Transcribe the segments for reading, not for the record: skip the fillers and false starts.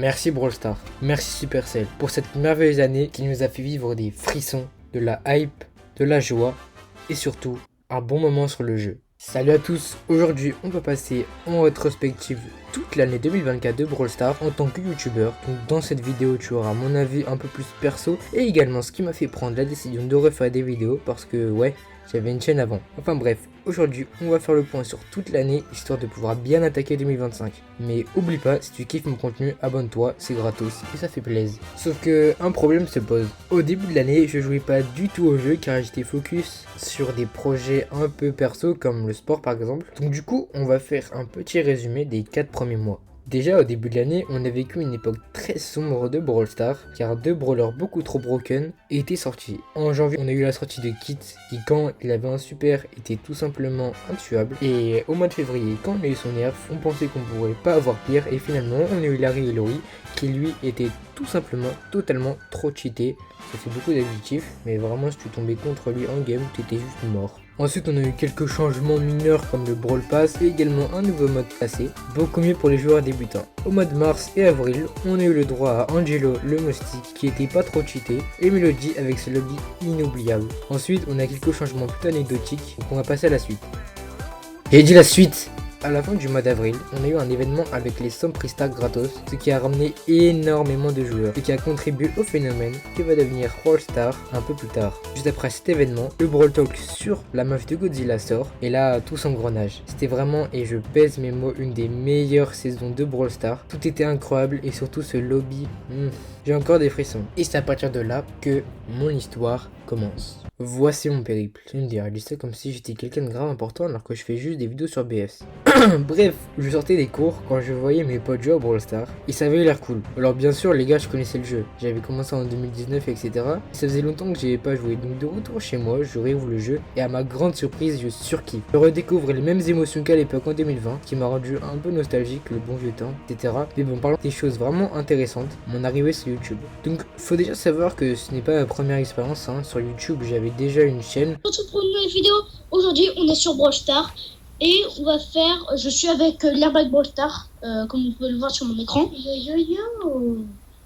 Merci Brawl Stars, merci Supercell pour cette merveilleuse année qui nous a fait vivre des frissons, de la hype, de la joie et surtout un bon moment sur le jeu. Salut à tous, aujourd'hui on va passer en rétrospective toute l'année 2024 de Brawl Stars en tant que youtubeur. Donc dans cette vidéo tu auras mon avis un peu plus perso et également ce qui m'a fait prendre la décision de refaire des vidéos parce que ouais, j'avais une chaîne avant. Enfin bref, aujourd'hui on va faire le point sur toute l'année histoire de pouvoir bien attaquer 2025. Mais oublie pas, si tu kiffes mon contenu, abonne-toi, c'est gratos et ça fait plaisir. Sauf que un problème se pose. Au début de l'année, je jouais pas du tout au jeu car j'étais focus sur des projets un peu perso comme le sport par exemple. Donc du coup, on va faire un petit résumé des 4 premiers mois. Déjà au début de l'année, on a vécu une époque très sombre de Brawl Stars, car deux brawlers beaucoup trop broken étaient sortis. En janvier, on a eu la sortie de Kit, qui quand il avait un super était tout simplement intuable. Et au mois de février, quand on a eu son nerf, on pensait qu'on pourrait pas avoir pire, et finalement on a eu Larry et Laurie, qui lui était tout simplement totalement trop cheaté. Ça fait beaucoup d'adjectifs, mais vraiment si tu tombais contre lui en game, tu étais juste mort. Ensuite on a eu quelques changements mineurs comme le Brawl Pass et également un nouveau mode classé, beaucoup mieux pour les joueurs débutants. Au mois de mars et avril, on a eu le droit à Angelo le moustique qui était pas trop cheaté et Melody avec ce lobby inoubliable. Ensuite on a quelques changements plutôt anecdotiques, donc on va passer à la suite. J'ai dit la suite. À la fin du mois d'avril, on a eu un événement avec les Somprista gratos, ce qui a ramené énormément de joueurs et qui a contribué au phénomène qui va devenir Brawl Stars un peu plus tard. Juste après cet événement, le Brawl Talk sur la meuf de Godzilla sort et là tout s'engrenage. C'était vraiment, et je pèse mes mots, une des meilleures saisons de Brawl Stars. Tout était incroyable et surtout ce lobby, j'ai encore des frissons. Et c'est à partir de là que mon histoire commence. Voici mon périple. Tu me diras, je dis ça comme si j'étais quelqu'un de grave important alors que je fais juste des vidéos sur BS. Bref, je sortais des cours quand je voyais mes potes jouer à Brawl Stars et ça avait l'air cool. Alors bien sûr les gars, je connaissais le jeu. J'avais commencé en 2019 etc. Et ça faisait longtemps que j'y avais pas joué. Donc de retour chez moi, je réouvre le jeu et à ma grande surprise, je surkiffe. Je redécouvre les mêmes émotions qu'à l'époque en 2020 qui m'a rendu un peu nostalgique, le bon vieux temps, etc. Mais bon, parlons des choses vraiment intéressantes, mon arrivée sur YouTube. Donc faut déjà savoir que ce n'est pas ma première expérience sur YouTube, j'avais déjà une chaîne. Pour une nouvelle vidéo, aujourd'hui on est sur Brawl Stars et on va faire, je suis avec l'Airbag Brawl Stars, comme vous pouvez le voir sur mon écran.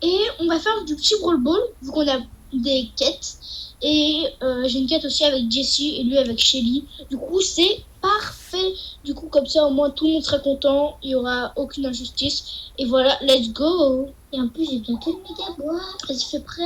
Et on va faire du petit Brawl Ball, vu qu'on a des quêtes. Et j'ai une quête aussi avec Jessie et lui avec Shelly. Du coup c'est parfait. Du coup comme ça au moins tout le monde sera content, il n'y aura aucune injustice. Et voilà, let's go. Et en plus j'ai bientôt une méga boîte. Vas-y, fais prêt.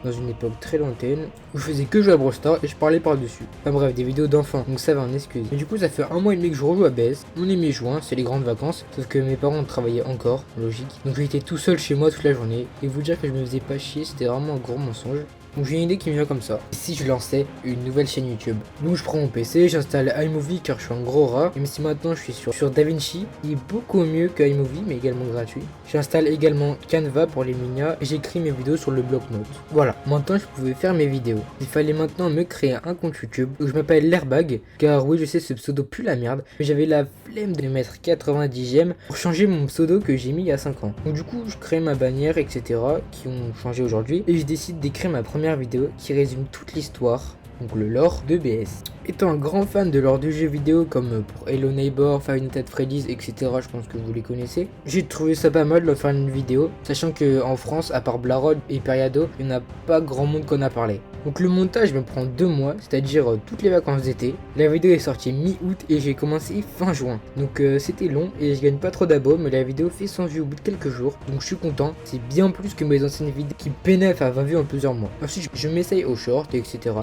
Dans une époque très lointaine où je faisais que jouer à Brawl Stars et je parlais par-dessus. Enfin bref, des vidéos d'enfants, donc ça va, en excuse. Mais du coup, ça fait un mois et demi que je rejoue à BS. On est mi-juin, c'est les grandes vacances, sauf que mes parents travaillaient encore, logique. Donc j'étais tout seul chez moi toute la journée et vous dire que je me faisais pas chier, c'était vraiment un gros mensonge. Donc j'ai une idée qui me vient comme ça. Et si je lançais une nouvelle chaîne YouTube? Donc je prends mon PC, j'installe iMovie car je suis un gros rat. Même si maintenant je suis sur DaVinci, il est beaucoup mieux que iMovie mais également gratuit. J'installe également Canva pour les minias et j'écris mes vidéos sur le bloc-notes. Voilà, maintenant je pouvais faire mes vidéos. Il fallait maintenant me créer un compte YouTube où je m'appelle l'Airbag. Car oui, je sais, ce pseudo pue la merde, mais j'avais la flemme de mettre 90 j'aime pour changer mon pseudo que j'ai mis il y a 5 ans. Donc du coup je crée ma bannière etc. qui ont changé aujourd'hui et je décide d'écrire ma première vidéo qui résume toute l'histoire, donc le lore de BS. Étant un grand fan de lore de jeux vidéo comme pour Hello Neighbor, Five Nights at Freddy's, etc., je pense que vous les connaissez, j'ai trouvé ça pas mal de faire une vidéo, sachant que en France, à part Blarod et Periado, il n'y en a pas grand monde qu'on a parlé. Donc le montage me prend 2 mois, c'est-à-dire toutes les vacances d'été. La vidéo est sortie mi-août et j'ai commencé fin juin. Donc c'était long et je gagne pas trop d'abos, mais la vidéo fait 100 vues au bout de quelques jours. Donc je suis content, c'est bien plus que mes anciennes vidéos qui peinaient à faire 20 vues en plusieurs mois. Ensuite je m'essaye aux shorts, etc.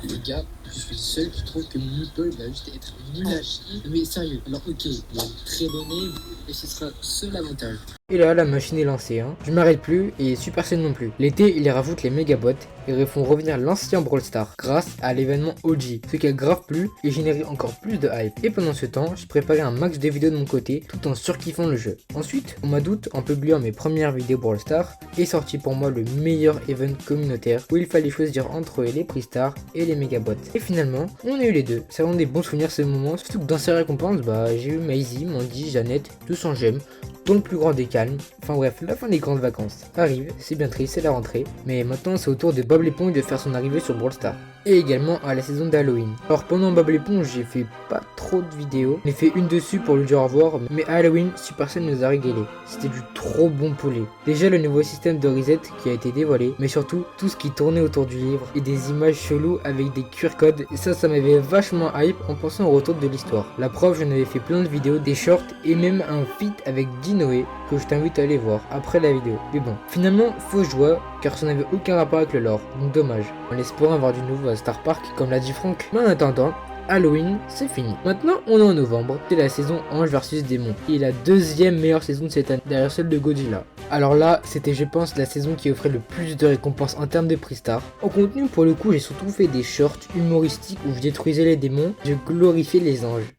Les gars, je suis le seul qui trouve que Mouton il va juste être nul à chier. Mais sérieux, alors ok, il a une très bonne aim et ce sera seul avantage. Et là, la machine est lancée, Je m'arrête plus et Supercell non plus. L'été, ils rajoutent les mégabots et refont revenir l'ancien Brawl Stars grâce à l'événement OG, ce qui a grave plu et généré encore plus de hype. Et pendant ce temps, je préparais un max de vidéos de mon côté tout en surkiffant le jeu. Ensuite, au mois d'août, en publiant mes premières vidéos Brawl Stars, est sorti pour moi le meilleur event communautaire où il fallait choisir entre les prix stars et les mégabots. Et finalement, on a eu les deux. Ça rend des bons souvenirs ce moment, surtout que dans ces récompenses, j'ai eu Maisie, Mandy, Jeannette, tous en gemmes, dans le plus grand des calmes. Enfin bref, la fin des grandes vacances arrive, c'est bien triste, c'est la rentrée, mais maintenant c'est au tour de Bob l'éponge de faire son arrivée sur Brawl Stars. Et également à la saison d'Halloween. Alors pendant Bob l'éponge, j'ai fait pas trop de vidéos, j'ai fait une dessus pour lui dire au revoir, mais à Halloween, Supercell nous a régalé. C'était du trop bon poulet. Déjà le nouveau système de reset qui a été dévoilé, mais surtout tout ce qui tournait autour du livre et des images cheloues avec des QR codes, et ça m'avait vachement hype en pensant au retour de l'histoire. La preuve, j'en avais fait plein de vidéos, des shorts et même un feat avec Dinoé que je t'invite à aller voir après la vidéo. Mais bon, finalement, fausse joie, car ça n'avait aucun rapport avec le lore, donc dommage. En espérant avoir du nouveau à Star Park, comme l'a dit Franck. Mais en attendant, Halloween, c'est fini. Maintenant, on est en novembre, c'est la saison Ange vs Démon, qui est la deuxième meilleure saison de cette année, derrière celle de Godzilla. Alors là, c'était je pense la saison qui offrait le plus de récompenses en termes de prix star. En contenu, pour le coup, j'ai surtout fait des shorts humoristiques où je détruisais les démons, je glorifiais les anges.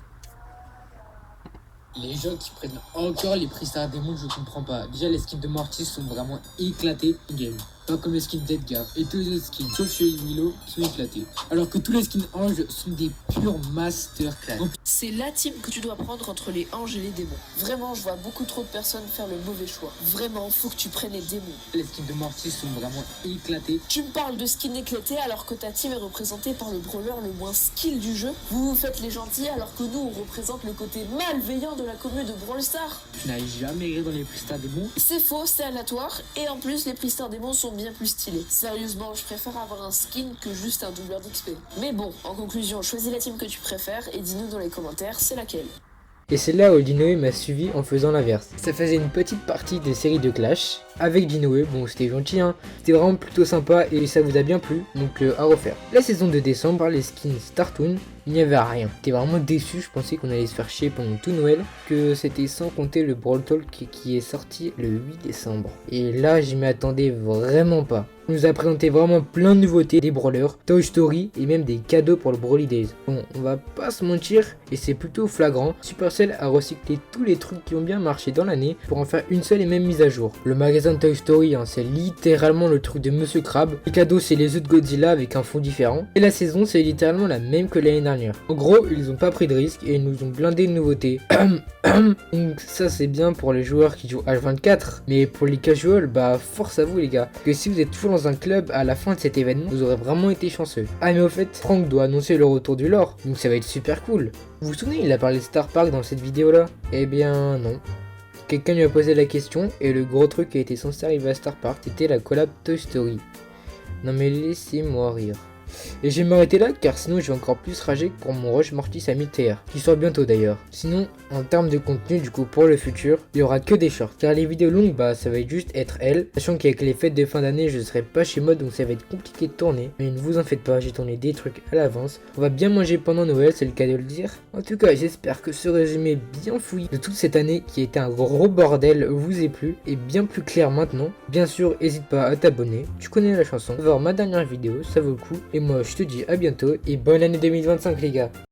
Les gens qui prennent encore les prix Star Démon, je comprends pas. Déjà, les skins de Mortis sont vraiment éclatés in-game. Pas comme les skins d'Edgar. Et tous les autres skins, sauf chez Willow, sont éclatés. Alors que tous les skins anges sont des purs masterclass. C'est la team que tu dois prendre entre les anges et les démons. Vraiment, je vois beaucoup trop de personnes faire le mauvais choix. Vraiment, faut que tu prennes les démons. Les skins de Mortis sont vraiment éclatés. Tu me parles de skins éclatés alors que ta team est représentée par le brawler le moins skill du jeu. Vous faites les gentils alors que nous, on représente le côté malveillant de la commune de Brawl Stars. Tu n'as jamais ri dans les prix Star Démon. C'est faux, c'est aléatoire. Et en plus, les prix Star démons sont bien plus stylés. Sérieusement, je préfère avoir un skin que juste un doubleur d'XP. Mais bon, en conclusion, choisis la team que tu préfères et dis-nous dans les commentaires c'est laquelle. Et c'est là où Dinoé m'a suivi en faisant l'inverse. Ça faisait une petite partie de série de Clash avec Dinoé, bon c'était gentil hein, c'était vraiment plutôt sympa et ça vous a bien plu, donc à refaire. La saison de décembre, les skins Startoon, il n'y avait rien. J'étais vraiment déçu, je pensais qu'on allait se faire chier pendant tout Noël, que c'était sans compter le Brawl Talk qui est sorti le 8 décembre. Et là je m'y attendais vraiment pas. On nous a présenté vraiment plein de nouveautés, des brawlers, Toy Story et même des cadeaux pour le Brawly Days. Bon, on va pas se mentir, et c'est plutôt flagrant, Supercell a recyclé tous les trucs qui ont bien marché dans l'année pour en faire une seule et même mise à jour. Le magasin de Toy Story, hein, c'est littéralement le truc de Monsieur Crab. Les cadeaux, c'est les œufs de Godzilla avec un fond différent. Et la saison, c'est littéralement la même que l'année dernière. En gros, ils ont pas pris de risque et ils nous ont blindé de nouveautés. Donc ça, c'est bien pour les joueurs qui jouent H24. Mais pour les casuals, force à vous les gars. Que si vous êtes toujours dans un club à la fin de cet événement, vous aurez vraiment été chanceux. Ah mais au fait, Franck doit annoncer le retour du lore, donc ça va être super cool. Vous vous souvenez, il a parlé de Star Park dans cette vidéo là? Eh bien non. Quelqu'un lui a posé la question et le gros truc qui a été censé arriver à Star Park, c'était la collab Toy Story. Non mais laissez-moi rire. Et je vais m'arrêter là car sinon je vais encore plus rager pour mon rush Mortis à 1000 TR, qui sort bientôt d'ailleurs. Sinon, en termes de contenu du coup pour le futur, il y aura que des shorts. Car les vidéos longues, ça va juste être elle. Sachant qu'avec les fêtes de fin d'année, je serai pas chez moi donc ça va être compliqué de tourner. Mais ne vous en faites pas, j'ai tourné des trucs à l'avance. On va bien manger pendant Noël, c'est le cas de le dire. En tout cas, j'espère que ce résumé bien fouillé de toute cette année qui a été un gros bordel vous est plu et bien plus clair maintenant. Bien sûr, n'hésite pas à t'abonner. Tu connais la chanson. Va voir ma dernière vidéo, ça vaut le coup. Et moi, je te dis à bientôt et bonne année 2025 les gars.